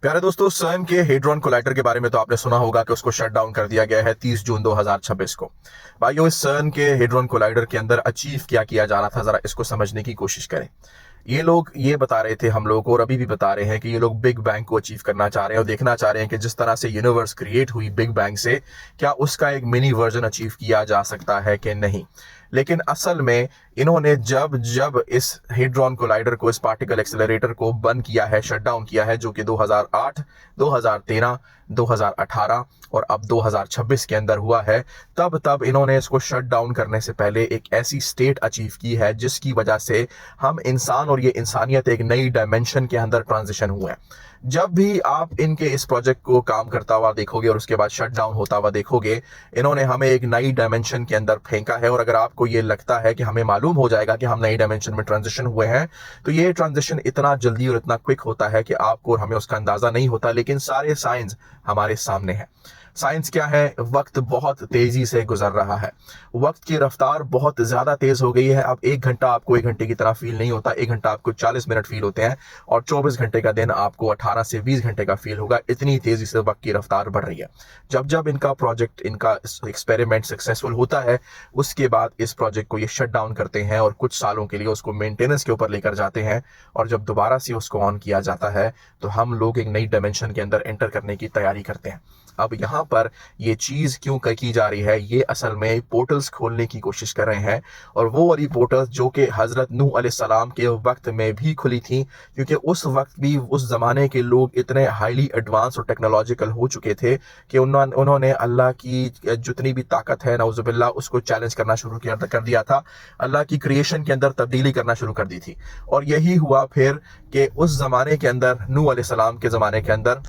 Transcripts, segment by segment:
प्यारे दोस्तों, सर्न के हेड्रॉन कोलाइडर के बारे में तो आपने सुना होगा कि उसको शट डाउन कर दिया गया है 30 जून 2026 को। भाइयों, इस सर्न के हेड्रॉन कोलाइडर के अंदर अचीव क्या किया जा रहा था, जरा इसको समझने की कोशिश करें। ये लोग ये बता रहे थे हम लोगों को, और अभी भी बता रहे हैं कि ये लोग बिग बैंग को अचीव करना चाह रहे हैं और देखना चाह रहे हैं कि जिस तरह से यूनिवर्स क्रिएट हुई बिग बैंग से, क्या उसका एक मिनी वर्जन अचीव किया जा सकता है कि नहीं। लेकिन असल में इन्होंने जब जब इस हेड्रॉन कोलाइडर को, इस पार्टिकल एक्सेलरेटर को बंद किया है, शट डाउन किया है, जो कि 2008, 2013, 2018 और अब 2026 के अंदर हुआ है, तब तब इन्होंने इसको शट डाउन करने से पहले एक ऐसी स्टेट अचीव की है जिसकी वजह से हम इंसान और ये इंसानियत एक नई डायमेंशन के अंदर ट्रांजिशन हुए हैं। जब भी आप इनके इस प्रोजेक्ट को काम करता हुआ देखोगे और उसके बाद शट डाउन होता हुआ देखोगे, इन्होंने हमें एक नई डायमेंशन के अंदर फेंका है। और अगर आपको ये लगता है कि हमें मालूम हो जाएगा कि हम नई डायमेंशन में ट्रांजिशन हुए हैं, तो ये ट्रांजिशन इतना जल्दी और इतना क्विक होता है कि आपको और हमें उसका अंदाजा नहीं होता। लेकिन सारे साइंस हमारे सामने है। साइंस क्या है? वक्त बहुत तेजी से गुजर रहा है, वक्त की रफ्तार बहुत ज्यादा तेज हो गई है। अब 1 घंटा आपको 1 घंटे की तरह फील नहीं होता, 1 घंटा आपको 40 मिनट फील होते हैं, और 24 घंटे का दिन आपको 18 से 20 घंटे का फील होगा। इतनी तेजी से वक्त की रफ्तार बढ़ रही है। जब जब इनका प्रोजेक्ट, इनका एक्सपेरिमेंट सक्सेसफुल होता है, उसके बाद इस प्रोजेक्ट को ये शट डाउन करते हैं और कुछ सालों के लिए उसको मेंटेनेंस के ऊपर लेकर जाते हैं। और जब दोबारा से उसको ऑन किया जाता है, तो हम लोग एक नई डायमेंशन के अंदर एंटर करने की तैयारी करते हैं। अब यहाँ पर ये चीज क्यों की जा रही है? ये असल में पोर्टल्स खोलने की कोशिश कर रहे हैं, और वो वाली पोर्टल्स जो कि हजरत नूह अलैहिस्सलाम के वक्त में भी खुली थी, क्योंकि उस वक्त भी उस जमाने के लोग इतने हाईली एडवांस और टेक्नोलॉजिकल हो चुके थे कि उन्होंने अल्लाह की जितनी भी ताकत है, नऊजुबिल्लाह, उसको चैलेंज करना शुरू कर दिया था। अल्लाह की क्रिएशन के अंदर तब्दीली करना शुरू कर दी थी। और यही हुआ फिर कि उस जमाने के अंदर, नूह अलैहिस्सलाम के जमाने के अंदर,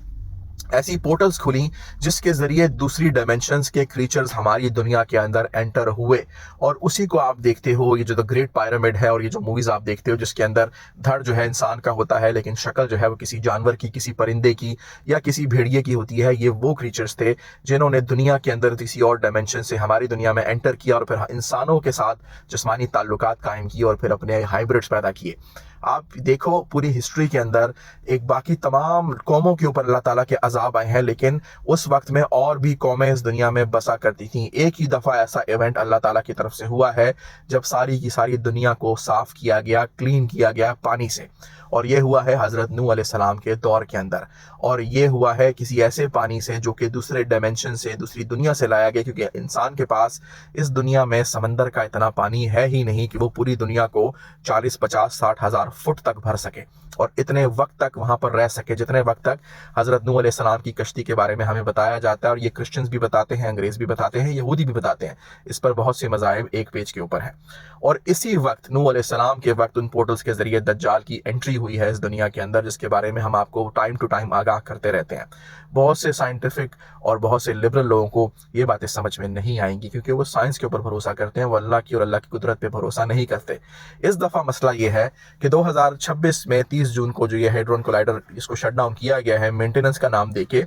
ऐसी पोर्टल्स खुली जिसके जरिए दूसरी डायमेंशंस के क्रीचर्स हमारी दुनिया के अंदर एंटर हुए। और उसी को आप देखते हो, ये जो द ग्रेट पिरामिड है और ये जो मूवीज आप देखते हो जिसके अंदर धड़ जो है इंसान का होता है, लेकिन शक्ल जो है वो किसी जानवर की, किसी परिंदे की या किसी भेड़िए की होती है। ये वो क्रीचर्स थे जिन्होंने दुनिया के अंदर किसी और डायमेंशन से हमारी दुनिया में एंटर किया और फिर इंसानों के साथ जिस्मानी ताल्लुकात कायम किए और फिर अपने हाइब्रिड्स पैदा किए। आप देखो, पूरी हिस्ट्री के अंदर एक बाकी तमाम कौमों के ऊपर अल्लाह ताला के अजाब आए हैं, लेकिन उस वक्त में और भी कौमें इस दुनिया में बसा करती थीं। एक ही दफ़ा ऐसा इवेंट अल्लाह ताला की तरफ से हुआ है जब सारी की सारी दुनिया को साफ किया गया, क्लीन किया गया पानी से। और ये हुआ है हज़रत नूह अलैहिस्सलाम के दौर के अंदर। और ये हुआ है किसी ऐसे पानी से जो कि दूसरे डायमेंशन से, दूसरी दुनिया से लाया गया, क्योंकि इंसान के पास इस दुनिया में समंदर का इतना पानी है ही नहीं कि वो पूरी दुनिया को 40, 50, 60 हज़ार फुट तक भर सके और इतने वक्त तक वहां पर रह सके, जितने वक्त तक हज़रत नूह अलैहिस्सलाम की कश्ती के बारे में हमें बताया जाता है। और ये क्रिश्चियंस भी बताते हैं, अंग्रेज भी बताते हैं, यहूदी भी बताते हैं। इस पर बहुत से मज़ाहिब एक पेज के ऊपर हैं। और इसी वक्त, नूह अलैहिस्सलाम के वक्त, उन पोर्टल्स के जरिए दज्जाल की एंट्री हुई है इस दुनिया के अंदर, जिसके बारे में हम आपको टाइम टू टाइम आगाह करते रहते हैं। बहुत से साइंटिफिक और बहुत से लिबरल लोगों को ये बातें समझ में नहीं आएंगी, क्योंकि वो साइंस के ऊपर भरोसा करते हैं, वो अल्लाह की और अल्लाह की कुदरत पे भरोसा नहीं करते। इस दफ़ा मसला ये है कि 2026 में 30 जून को जो ये हेड्रॉन कोलाइडर, इसको शट डाउन किया गया है मेंटेनेंस का नाम देके,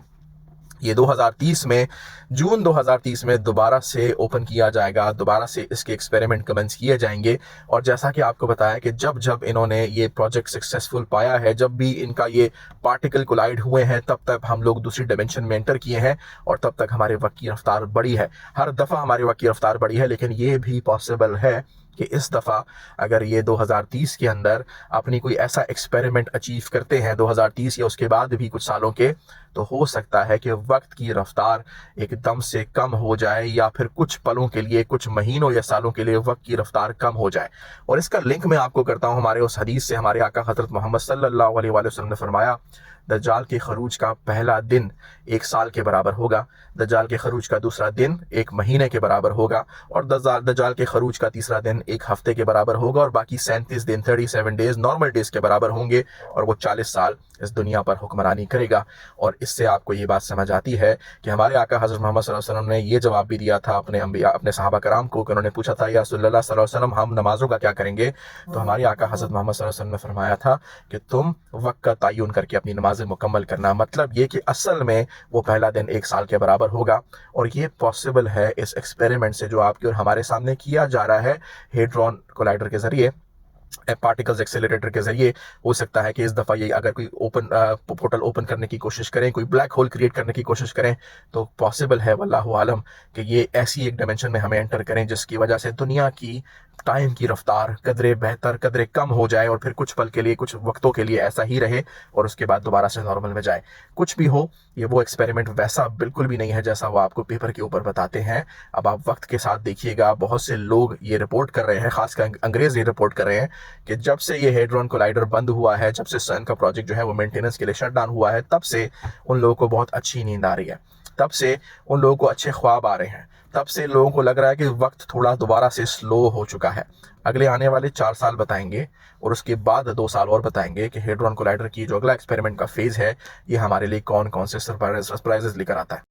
ये 2030 में, जून 2030 में दोबारा से ओपन किया जाएगा, दोबारा से इसके एक्सपेरिमेंट कमेंस किए जाएंगे। और जैसा कि आपको बताया कि जब जब इन्होंने ये प्रोजेक्ट सक्सेसफुल पाया है, जब भी इनका ये पार्टिकल कोलाइड हुए हैं, तब तक हम लोग दूसरी डायमेंशन में एंटर किए हैं और तब तक हमारे वक्त की रफ्तार बढ़ी है। हर दफ़ा हमारे वक्त की रफ्तार बढ़ी है, लेकिन ये भी पॉसिबल है कि इस दफ़ा अगर ये 2030 के अंदर अपनी कोई ऐसा एक्सपेरिमेंट अचीव करते हैं, 2030 या उसके बाद भी कुछ सालों के, तो हो सकता है कि वक्त की रफ्तार एकदम से कम हो जाए, या फिर कुछ पलों के लिए, कुछ महीनों या सालों के लिए वक्त की रफ्तार कम हो जाए। और इसका लिंक मैं आपको करता हूँ हमारे उस हदीस से। हमारे आका हज़रत मोहम्मद सल्लल्लाहु अलैहि वसल्लम ने फरमाया, दज्जाल के खरूज का पहला दिन 1 साल के बराबर होगा, दज्जाल के खरूज का दूसरा दिन 1 महीने के बराबर होगा, और दज्जाल के खरूज का तीसरा दिन 1 हफ्ते के बराबर होगा, और बाकी 37 दिन, 37 डेज नॉर्मल डेज के बराबर होंगे, और वो 40 साल इस दुनिया पर हुक्मरानी करेगा। और इससे आपको ये बात समझ आती है कि हमारे आका हज़रत मोहम्मद सल्लल्लाहु अलैहि वसल्लम ने ये जवाब भी दिया था अपने अंबिया, अपने सहाबा कराम को, कि उन्होंने पूछा था, या रसूलुल्लाह सल्लल्लाहु अलैहि वसल्लम, हम नमाजों का क्या करेंगे? तो हमारे आका हज़रत मोहम्मद सल्लल्लाहु अलैहि वसल्लम ने फरमाया था कि तुम वक्त का तयन करके अपनी नमाजें मुकम्मल करना। मतलब ये कि असल में वो पहला दिन 1 साल के बराबर होगा। और ये पॉसिबल है इस एक्सपेरिमेंट से जो आपके और हमारे सामने किया जा रहा है हेड्रॉन कोलाइडर के जरिए। पार्टिकल्स एक्सेलरेटर के जरिए हो सकता है कि इस दफ़ा ये अगर कोई पोर्टल ओपन करने की कोशिश करें, कोई ब्लैक होल क्रिएट करने की कोशिश करें, तो पॉसिबल है वल्लाहु आलम कि ये ऐसी एक डायमेंशन में हमें एंटर करें जिसकी वजह से दुनिया की टाइम की रफ्तार कदरे बेहतर कदरे कम हो जाए और फिर कुछ पल के लिए कुछ वक्तों के लिए ऐसा ही रहे और उसके बाद दोबारा से नॉर्मल में जाए। कुछ भी हो, ये वो एक्सपेरिमेंट वैसा बिल्कुल भी नहीं है जैसा वो आपको पेपर के ऊपर बताते हैं। अब आप वक्त के साथ देखिएगा, बहुत से लोग ये रिपोर्ट कर रहे हैं, खासकर अंग्रेज ये रिपोर्ट कर रहे हैं कि जब से ये हेड्रॉन कोलाइडर बंद हुआ है, जब से सन का प्रोजेक्ट जो है वो मेंटेनेंस के लिए शट डाउन हुआ है, तब से उन लोगों को बहुत अच्छी नींद आ रही है, तब से उन लोगों को अच्छे ख्वाब आ रहे हैं, तब से लोगों को लग रहा है कि वक्त थोड़ा दोबारा से स्लो हो चुका है। अगले आने वाले 4 साल बताएंगे और उसके बाद 2 साल और बताएंगे कि हेड्रॉन कोलाइडर की जो अगला एक्सपेरिमेंट का फेज है, ये हमारे लिए कौन कौन से सरप्राइजेस लेकर आता है।